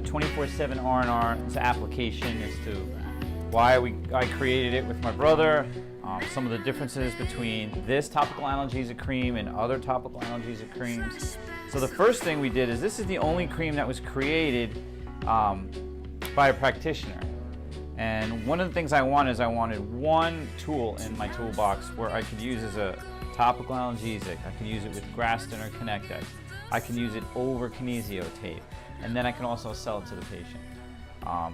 24/7 R&R application as to why I created it with my brother, some of the differences between this topical analgesic cream and other topical analgesic creams. So the first thing we did is this is the only cream that was created by a practitioner. And one of the things I wanted one tool in my toolbox where I could use as a topical analgesic. I can use it with Graston or Connectex. I can use it over kinesiotape. And then I can also sell it to the patient.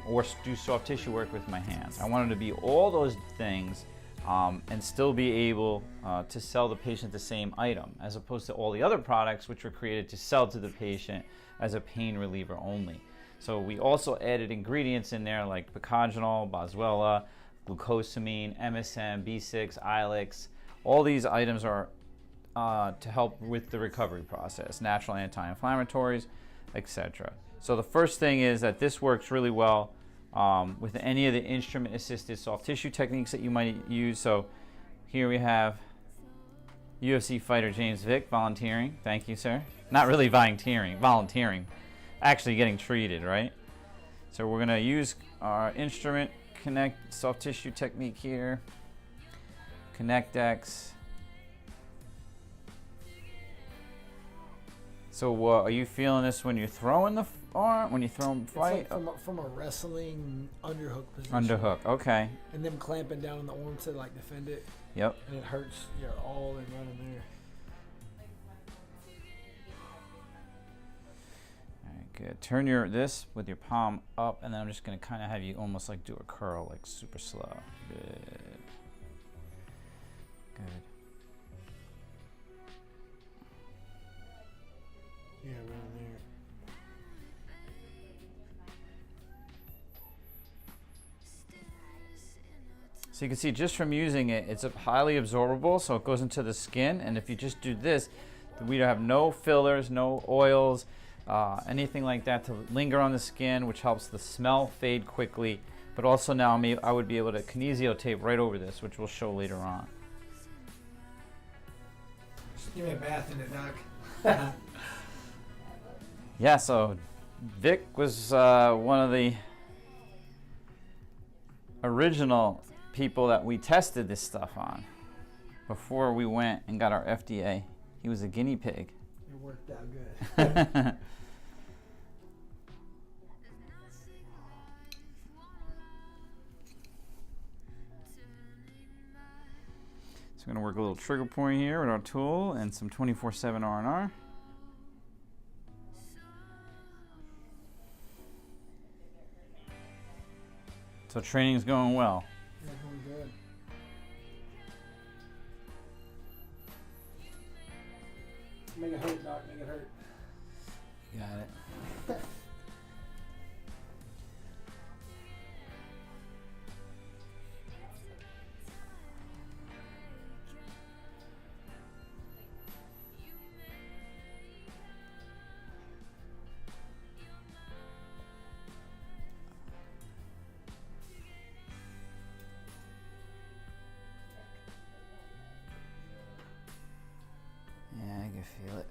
Or do soft tissue work with my hands. I wanted to be all those things and still be able to sell the patient the same item, as opposed to all the other products which were created to sell to the patient as a pain reliever only. So we also added ingredients in there like picogenol, boswellia, glucosamine, MSM, B6, Ilex. All these items are to help with the recovery process, natural anti-inflammatories, etc. So the first thing is that this works really well with any of the instrument-assisted soft tissue techniques that you might use. So here we have UFC fighter James Vick volunteering. Thank you, sir. Not really volunteering. Actually getting treated, right? So we're gonna use our instrument connect soft tissue technique here. Connectex. So are you feeling this when you're throwing the arm, when you throw them fight? It's like from a wrestling underhook position. Underhook, okay. And them clamping down on the arm to like defend it. Yep. And it hurts your all and right in there. All right, good. Turn this with your palm up, and then I'm just gonna kind of have you almost like do a curl, like super slow. Good. Good. Yeah, right in there. So you can see just from using it, it's highly absorbable, so it goes into the skin. And if you just do this, we have no fillers, no oils, anything like that to linger on the skin, which helps the smell fade quickly. But also now I would be able to kinesiotape right over this, which we'll show later on. Just give me a bath in it, doc. Yeah, so Vic was one of the original people that we tested this stuff on before we went and got our FDA. He was a guinea pig. It worked out good. So we're going to work a little trigger point here with our tool and some 24/7 R&R. So training is going well. Yeah, going good. Make it hurt, doc. Make it hurt. You got it. Yeah, I can feel it.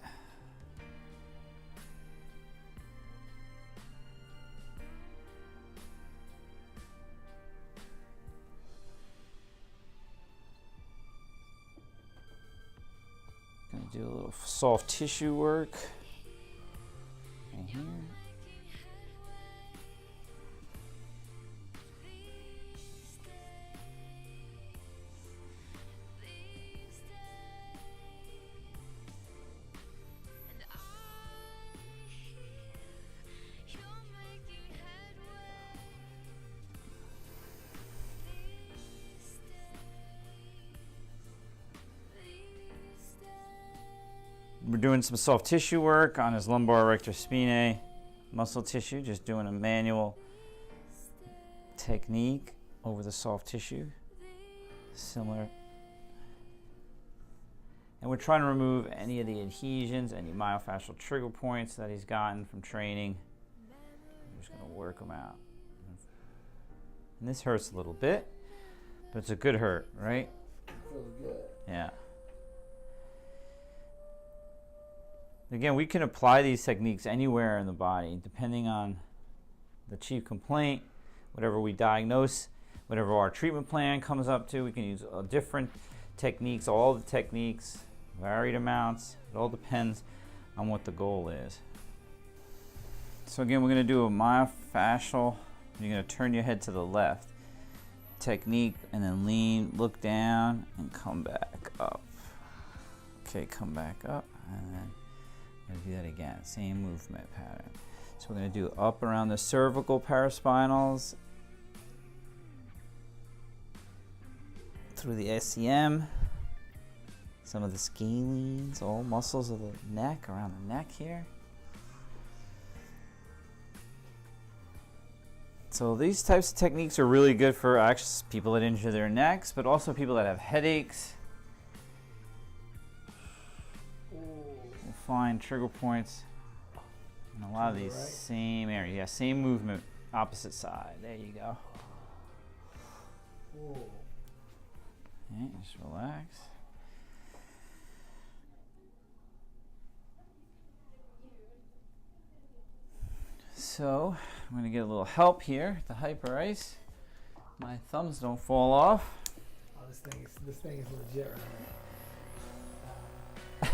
Gonna do a little soft tissue work right here. We're doing some soft tissue work on his lumbar rectus spinae muscle tissue, just doing a manual technique over the soft tissue, similar. And we're trying to remove any of the adhesions, any myofascial trigger points that he's gotten from training. I'm just going to work them out. And this hurts a little bit, but it's a good hurt, right? Feels good. Yeah. Again, we can apply these techniques anywhere in the body, depending on the chief complaint, whatever we diagnose, whatever our treatment plan comes up to. We can use different techniques, all the techniques, varied amounts. It all depends on what the goal is. So again, we're going to do a myofascial. You're going to turn your head to the left technique and then lean, look down, and come back up. Okay, come back up, and then we're going to do that again. Same movement pattern. So we're going to do up around the cervical paraspinals, through the SCM, some of the scalenes, all muscles of the neck, around the neck here. So these types of techniques are really good for actually people that injure their necks, but also people that have headaches. We'll find trigger points in a lot of these same areas. Yeah, same movement, opposite side. There you go. Okay, just relax. So I'm going to get a little help here, the hyper ice. My thumbs don't fall off. Oh, this thing is legit right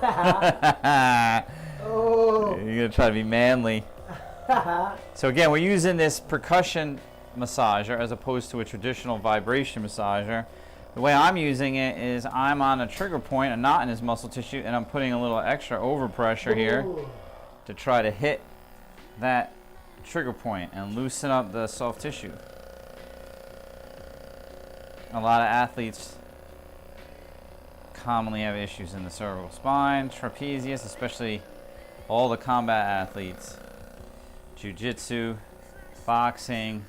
now. Oh. You're going to try to be manly. So again, we're using this percussion massager as opposed to a traditional vibration massager. The way I'm using it is I'm on a trigger point, a knot in his muscle tissue, and I'm putting a little extra overpressure here to try to hit that trigger point and loosen up the soft tissue. A lot of athletes commonly have issues in the cervical spine, trapezius, especially all the combat athletes, jiu-jitsu, boxing,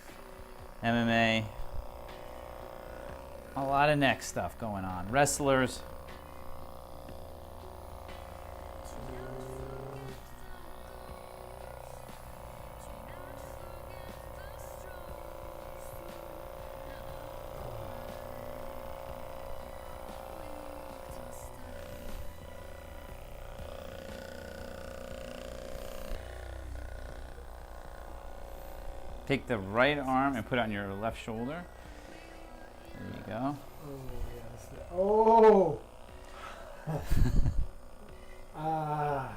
MMA, a lot of neck stuff going on. Wrestlers. Take the right arm and put it on your left shoulder. There you go. Oh, yeah, ah,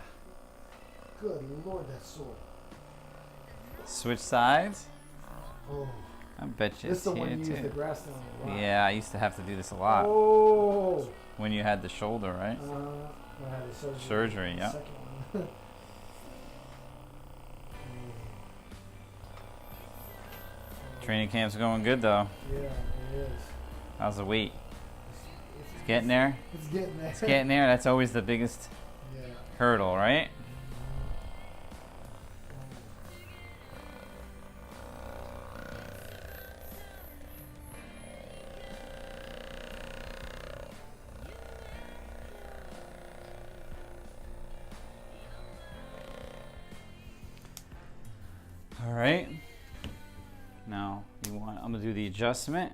good Lord, that's sore. Switch sides. Oh, I bet you this it's is the here one you too. use the Graston on a lot. Yeah, I used to have to do this a lot. Oh, When you had the shoulder, right? I had the surgery. Surgery, yeah. Second one. Training camp's going good though. Yeah, it is. How's the weight? It's getting there? It's getting there. It's getting there. That's always the biggest hurdle, right? All right. Now I'm gonna do the adjustment.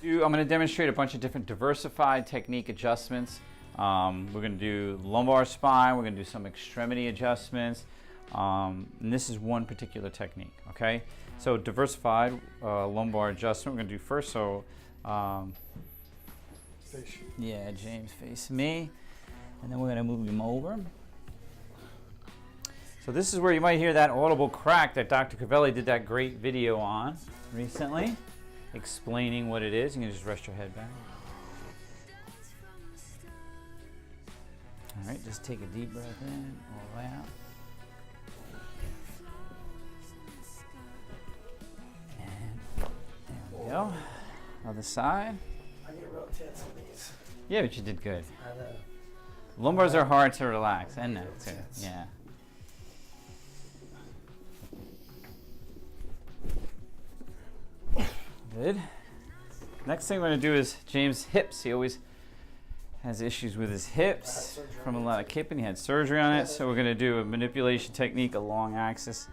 I'm going to demonstrate a bunch of different diversified technique adjustments. We're going to do lumbar spine. We're going to do some extremity adjustments. And this is one particular technique, okay? So diversified lumbar adjustment we're going to do first. So yeah, James face me. And then we're going to move him over. So this is where you might hear that audible crack that Dr. Cavelli did that great video on recently, explaining what it is. You can just rest your head back. All right, just take a deep breath in, all the way out. And there we go. Other side. I get real tense on these. Yeah, but you did good. I know. Lumbars are hard to relax, and that too. Yeah. Good. Next thing we're going to do is James' hips. He always has issues with his hips from a lot of kipping. He had surgery on it. So we're going to do a manipulation technique, a long axis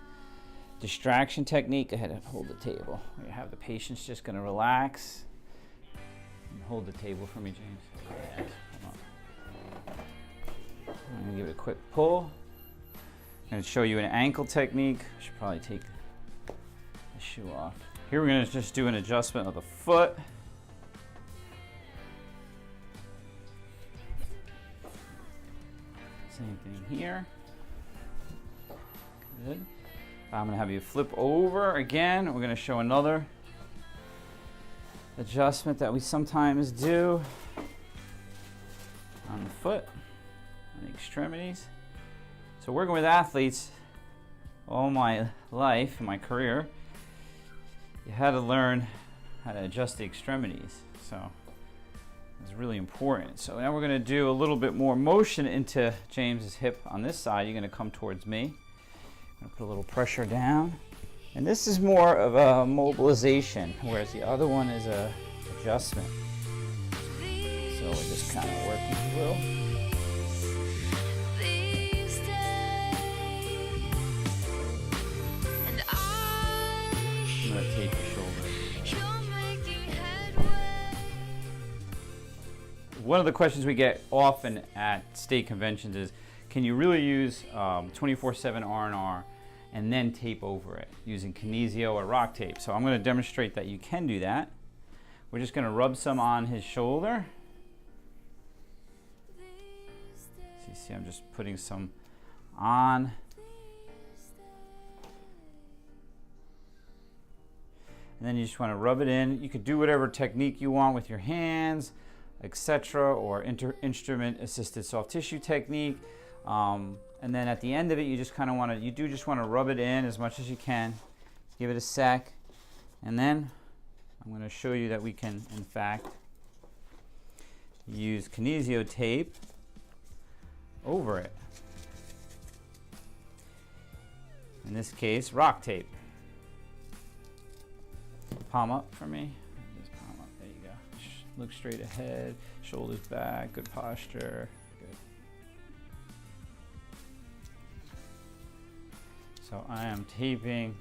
distraction technique. Go ahead and hold the table. You have the patient's just going to relax. And hold the table for me, James. Yes. Hold on. I'm going to give it a quick pull. I'm going to show you an ankle technique. I should probably take the shoe off. Here we're going to just do an adjustment of the foot. Same thing here. Good. I'm going to have you flip over again. We're going to show another adjustment that we sometimes do on the foot, on the extremities. So working with athletes all my life, my career, you had to learn how to adjust the extremities. So it's really important. So now we're going to do a little bit more motion into James's hip on this side. You're going to come towards me. I'm going to put a little pressure down. And this is more of a mobilization, whereas the other one is a adjustment. So we're just kind of working through. I'm going to tape your shoulder. One of the questions we get often at state conventions is, can you really use 24/7 R&R and then tape over it using kinesio or rock tape? So I'm going to demonstrate that you can do that. We're just going to rub some on his shoulder. So you see I'm just putting some on. And then you just want to rub it in. You could do whatever technique you want with your hands, etc., or instrument assisted soft tissue technique. And then at the end of it, you just kind of want to, just want to rub it in as much as you can. Give it a sec. And then I'm going to show you that we can, in fact, use kinesiotape over it. In this case, rock tape. Palm up for me. Just palm up. There you go. Look straight ahead. Shoulders back. Good posture. Good. So I am taping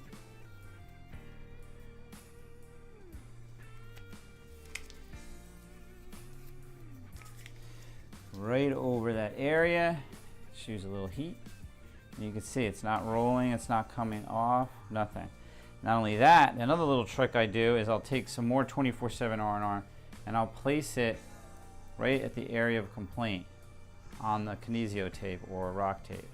right over that area. Just use a little heat. And you can see it's not rolling, it's not coming off, nothing. Not only that, another little trick I do is I'll take some more 24/7 R&R and I'll place it right at the area of complaint on the kinesiotape or rock tape.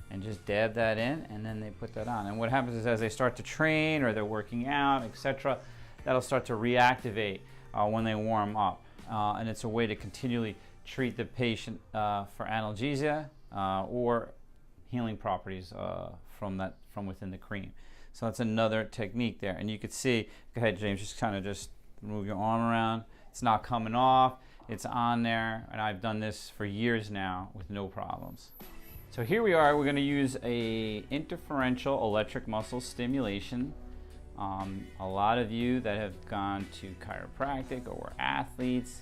And just dab that in, and then they put that on. And what happens is as they start to train or they're working out, etc., that'll start to reactivate when they warm up. And it's a way to continually treat the patient for analgesia or healing properties from within the cream. So that's another technique there. And you could see, go ahead James, just kind of just move your arm around. It's not coming off, it's on there, and I've done this for years now with no problems. So here we are, we're going to use a interferential electric muscle stimulation. A lot of you that have gone to chiropractic or were athletes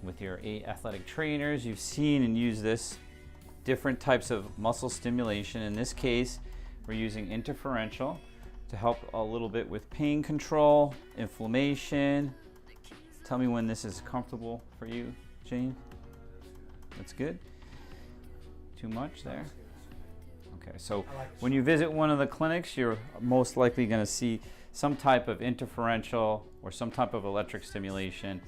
with your athletic trainers, you've seen and used this different types of muscle stimulation. In this case, we're using interferential to help a little bit with pain control, inflammation. Tell me when this is comfortable for you, Jane. That's good. Too much there? Okay, so when you visit one of the clinics, you're most likely going to see some type of interferential or some type of electric stimulation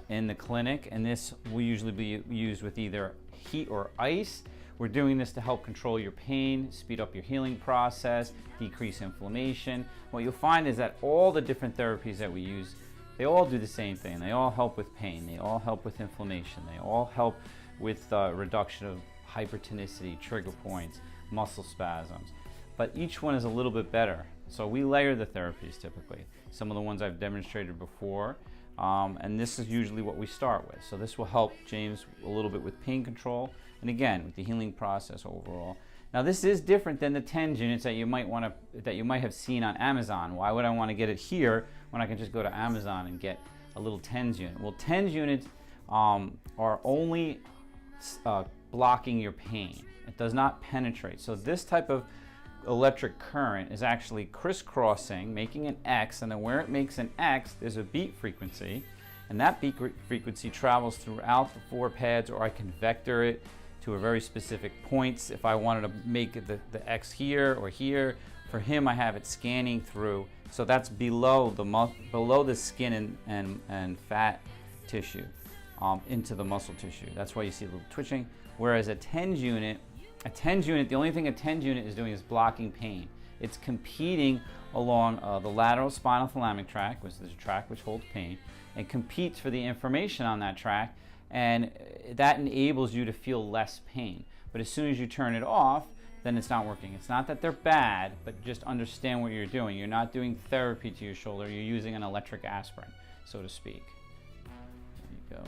in the clinic, and this will usually be used with either heat or ice. We're doing this to help control your pain, speed up your healing process, decrease inflammation. What you'll find is that all the different therapies that we use, they all do the same thing. They all help with pain, they all help with inflammation, they all help with reduction of hypertonicity, trigger points, muscle spasms. But each one is a little bit better. So we layer the therapies typically. Some of the ones I've demonstrated before, and this is usually what we start with. So this will help James a little bit with pain control, and again with the healing process overall. Now this is different than the TENS units that you might have seen on Amazon. Why would I want to get it here when I can just go to Amazon and get a little TENS unit? Well, TENS units are only blocking your pain. It does not penetrate. So this type of electric current is actually crisscrossing, making an X, and then where it makes an X, there's a beat frequency, and that beat frequency travels throughout the 4 pads, or I can vector it to to a very specific points. If I wanted to make the X here or here, for him I have it scanning through. So that's below the skin and fat tissue into the muscle tissue. That's why you see a little twitching. Whereas a TENS unit, the only thing a TENS unit is doing is blocking pain. It's competing along the lateral spinal thalamic tract, which is a tract which holds pain, and competes for the information on that tract, and that enables you to feel less pain. But as soon as you turn it off, then it's not working. It's not that they're bad, but just understand what you're doing. You're not doing therapy to your shoulder, you're using an electric aspirin, so to speak. There you go.